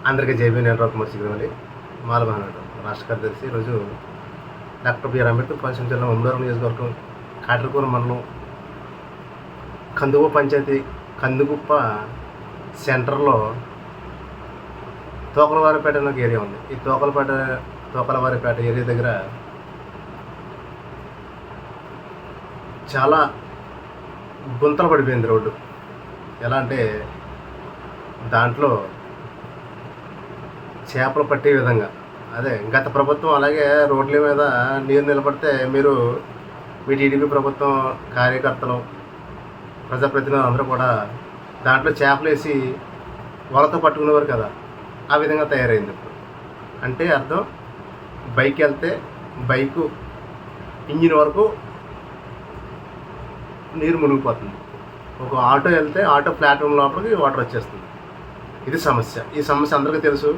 అందరికీ జైబీ నేను కుమార్ సిగ్గుమల్లి మాలమహనాడు రాష్ట్ర కార్యదర్శి. ఈరోజు డాక్టర్ బిఆర్ అంబేద్కర్ కోనసీమ జిల్లా ఉమ్మడి నియోజకవర్గం కాటరకూర మండలం కందుగుప్ప పంచాయతీ కందుగుప్ప సెంటర్లో తోకలవారిపేట అనే ఒక ఏరియా ఉంది. ఈ తోకలవారిపేట ఏరియా దగ్గర చాలా గుంతలు పడిపోయింది రోడ్డు. ఎలా అంటే దాంట్లో చేపలు పట్టే విధంగా, అదే గత ప్రభుత్వం అలాగే రోడ్ల మీద నీరు నిలబడితే మీరు మీ టీడీపీ ప్రభుత్వం కార్యకర్తలు ప్రజాప్రతినిధులు అందరూ కూడా దాంట్లో చేపలు వేసి వలతో పట్టుకునేవారు కదా, ఆ విధంగా తయారైంది ఇప్పుడు. అంటే అర్థం, బైక్ వెళ్తే బైకు ఇంజిన్ వరకు నీరు మునిగిపోతుంది, ఒక ఆటో వెళ్తే ఆటో ప్లాట్ఫామ్ లోపలికి వాటర్ వచ్చేస్తుంది. ఇది సమస్య. ఈ సమస్య అందరికీ తెలుసు.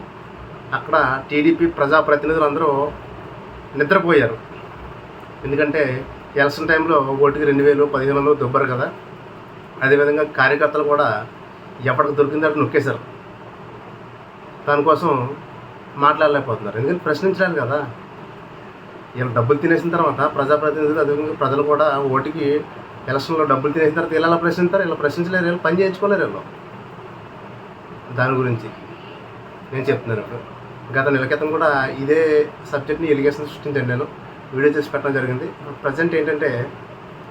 అక్కడ టీడీపీ ప్రజాప్రతినిధులు అందరూ నిద్రపోయారు. ఎందుకంటే ఎలక్షన్ టైంలో ఓటుకి 2000 1500 దుబ్బరు కదా. అదేవిధంగా కార్యకర్తలు కూడా ఎప్పటికి దొరికిందంటే నొక్కేశారు. దానికోసం మాట్లాడలేకపోతున్నారు. ఎందుకంటే ప్రశ్నించలేదు కదా. వీళ్ళు డబ్బులు తినేసిన తర్వాత ప్రజాప్రతినిధులు, అదేవిధంగా ప్రజలు కూడా ఓటుకి ఎలక్షన్లో డబ్బులు తినేసిన తర్వాత వీళ్ళు ఎలా ప్రశ్నిస్తారు? వీళ్ళు ప్రశ్నించలేరు, వీళ్ళు పని చేయించుకోలేరు. వీళ్ళు దాని గురించి నేను చెప్తున్నాను. ఇప్పుడు గత నెల క్రితం కూడా ఇదే సబ్జెక్ట్ని ఎలిగేషన్ సృష్టించాను, నేను వీడియో చేసి పెట్టడం జరిగింది. ప్రజెంట్ ఏంటంటే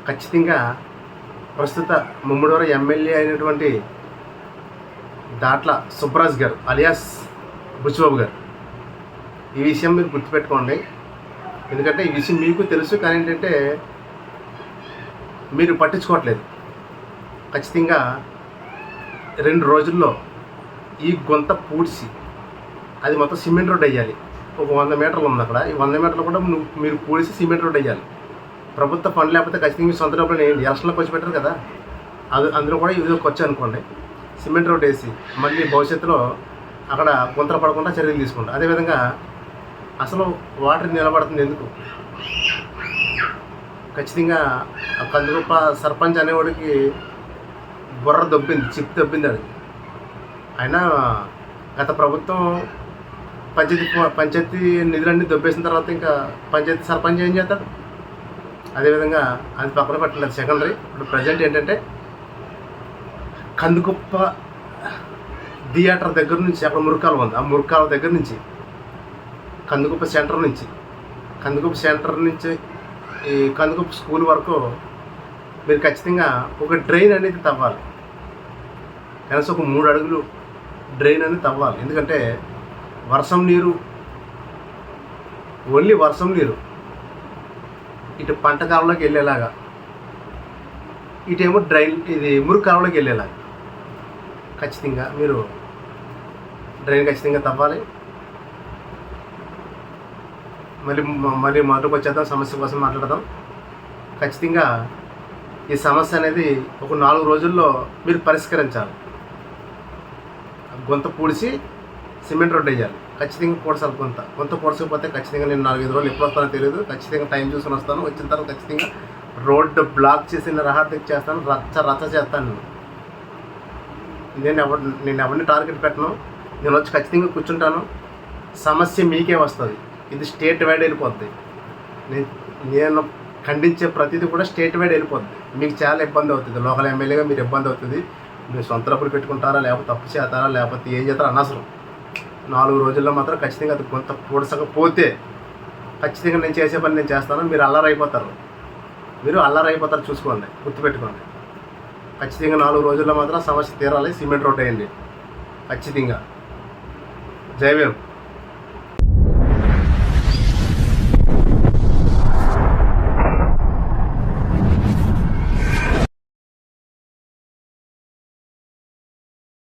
ఖచ్చితంగా ప్రస్తుత ముమ్మడివరం ఎమ్మెల్యే అయినటువంటి దాట్ల సుబ్బరాజ్ గారు అలియాస్ బుచ్చిబాబు గారు, ఈ విషయం మీరు గుర్తుపెట్టుకోండి. ఎందుకంటే ఈ విషయం మీకు తెలుసు, కానీ ఏంటంటే మీరు పట్టించుకోవట్లేదు. ఖచ్చితంగా 2 రోజుల్లో ఈ గుంత పూడ్చి అది మొత్తం సిమెంట్ రోడ్ వేయాలి. ఒక 100 మీటర్లు ఉంది అక్కడ. ఈ 100 మీటర్లు కూడా మీరు పూడిసి సిమెంట్ రోడ్ వేయాలి. ప్రభుత్వ ఫండ్ లేకపోతే ఖచ్చితంగా మీ సొంత డబ్బులు వేయండి. ఎలక్షన్లో ఖర్చు పెట్టారు కదా, అందులో కూడా ఇది ఖర్చు అనుకోండి. సిమెంట్ రోడ్ వేసి మళ్ళీ భవిష్యత్తులో అక్కడ గుంతలు పడకుండా చర్యలు తీసుకుంటాం. అదేవిధంగా అసలు వాటర్ నిలబడుతుంది ఎందుకు? ఖచ్చితంగా కందుగుప్ప సర్పంచ్ అనేవాడికి బుర్ర దొబ్బింది, చిప్ దొబ్బింది. అది అయినా గత ప్రభుత్వం పంచాయతీ నిధులన్నీ దొబ్బేసిన తర్వాత ఇంకా పంచాయతీ సర్పంచ్ ఏం చేస్తాడు? అదేవిధంగా అది పక్కన పెట్టలేదు, సెకండరీ. ఇప్పుడు ప్రజెంట్ ఏంటంటే కందుగుప్ప థియేటర్ దగ్గర నుంచి అక్కడ మురికాల ఉంది. ఆ మురికాల దగ్గర నుంచి కందుగుప్ప సెంటర్ నుంచి ఈ కందుగుప్ప స్కూల్ వరకు మీరు ఖచ్చితంగా ఒక డ్రైన్ అనేది తవ్వాలి. కనీసం ఒక 3 అడుగులు డ్రైన్ అనేది తవ్వాలి. ఎందుకంటే వర్షం నీరు, ఓన్లీ వర్షం నీరు ఇటు పంట కాలంలోకి వెళ్ళేలాగా, ఇటేమో డ్రైన్ ఇది మురుగు కాలంలోకి వెళ్ళేలాగా ఖచ్చితంగా మీరు డ్రైన్ ఖచ్చితంగా తవ్వాలి. మళ్ళీ మొదటికి వచ్చేద్దాం, సమస్య కోసం మాట్లాడదాం. ఖచ్చితంగా ఈ సమస్య అనేది ఒక 4 రోజుల్లో మీరు పరిష్కరించాలి. గుంత పూడిసి సిమెంట్ రోడ్ వేయాలి. ఖచ్చితంగా పూడ్చాలి. గుంత పూడ్చకపోతే ఖచ్చితంగా నేను 4-5 రోజులు ఎప్పుడు వస్తానో తెలియదు. ఖచ్చితంగా టైం చూసుకొని వస్తాను. వచ్చిన తర్వాత ఖచ్చితంగా రోడ్డు బ్లాక్ చేసి రహార్దిక్ చేస్తాను, రచ్చ చేస్తాను. నేను ఎవరిని టార్గెట్ పెట్టను. నేను వచ్చి ఖచ్చితంగా కూర్చుంటాను. సమస్య మీకే వస్తుంది. ఇది స్టేట్ వైడ్ వెళ్ళిపోద్ది. నేను ఖండించే ప్రతిదీ కూడా స్టేట్ వైడ్ వెళ్ళిపోద్ది. మీకు చాలా ఇబ్బంది అవుతుంది. లోకల్ ఎమ్మెల్యేగా మీరు ఇబ్బంది అవుతుంది. మీరు సొంత డబ్బులు పెట్టుకుంటారా, లేకపోతే తప్పు చేస్తారా, లేకపోతే ఏం చేస్తారో అనవసరం. 4 రోజుల్లో మాత్రం ఖచ్చితంగా అది కొంత పూడ్చకపోతే ఖచ్చితంగా నేను చేసే పని నేను చేస్తాను. మీరు అల్లరైపోతారు. చూసుకోండి, గుర్తుపెట్టుకోండి. ఖచ్చితంగా 4 రోజుల్లో మాత్రం సమస్య తీరాలి. సిమెంట్ రోడ్ వేయండి ఖచ్చితంగా. జై భీమ్.